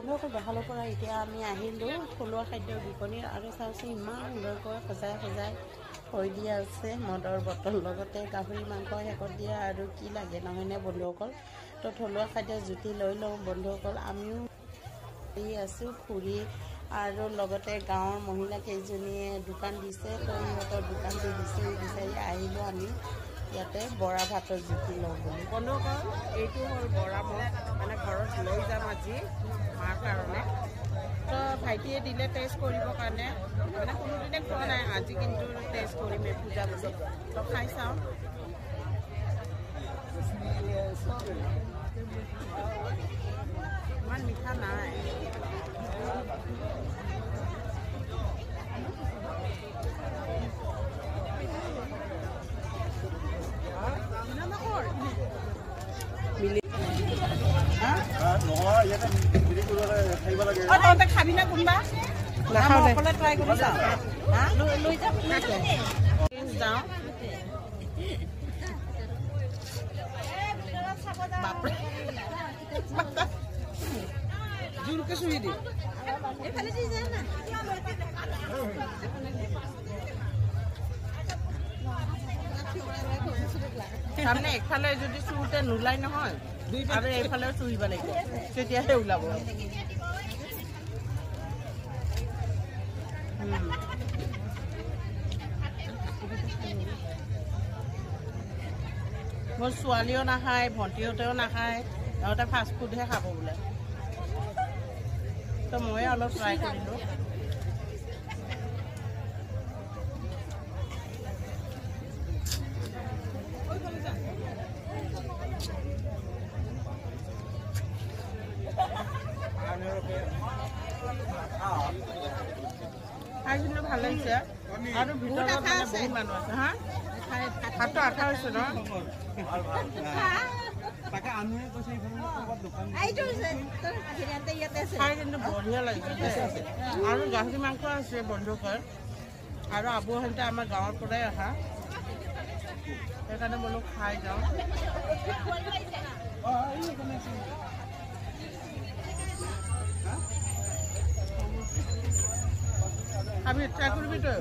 বন্ধুসকল বহালৰ পৰা এতিয়া আমি আহিলোঁ থলুৱা খাদ্যৰ বিপণীৰ আৰু চাওঁচোন ইমান সুন্দৰকৈ সজাই থৈ দিয়া আছে মদৰ বটল লগতে গাহৰি মাংস শেষত দিয়া আৰু কি লাগে নহয়নে বন্ধুসকল। তো থলুৱা খাদ্য জুতি লৈ লওঁ বন্ধুসকল। আমিও আছোঁ খুৰী আৰু লগতে গাঁৱৰ মহিলা কেইজনীয়ে দোকান দিছে। তো সিহঁতৰ দোকানটো বিচাৰি আহিলোঁ আমি ইয়াতে বৰা ভাতৰ জুতি লওঁ বুলি। বন্ধুসকল এইটো হ'ল বৰা মই মানে ঘৰত লৈ যাম আজি মাৰ কাৰণে। তো ভাইটিয়ে দিলে টেষ্ট কৰিবৰ কাৰণে, মানে কোনোদিনে খোৱা নাই, আজি কিন্তু টেষ্ট কৰিম পূজা বুলি। তো খাই চাওঁ। ইমান মিঠা নাই। তহঁতে খাবি না কোনোবা? অকলে ট্ৰাই কৰি যাওঁ লৈ যাওঁ জোৰকে চুই দিম। তাৰমানে এইফালে যদি চুওঁতে নোলাই নহয় আৰু এইফালেও চুহিব লাগিব, তেতিয়াহে ওলাব। মোৰ ছোৱালীও নাখায়, ভণ্টিহঁতেও নাখায়, সিহঁতে ফাষ্ট ফুডহে খাব বোলে। তো ময়ে অলপ ট্ৰাই কৰিলোঁ। খাই কিন্তু ভাল লাগিছে আৰু ভিতৰত মানে বহুত মানুহ আছে। হা হাতটো আঠা হৈছে ন? খাই কিন্তু বঢ়িয়া লাগিছে আৰু গাহৰি মাংস আছে বন্ধুসকল। আৰু আবুহঁতে আমাৰ গাঁৱৰ পৰাই অহা, সেইকাৰণে বোলো খাই যাওঁ। আমি ট্ৰাই কৰিবি তই?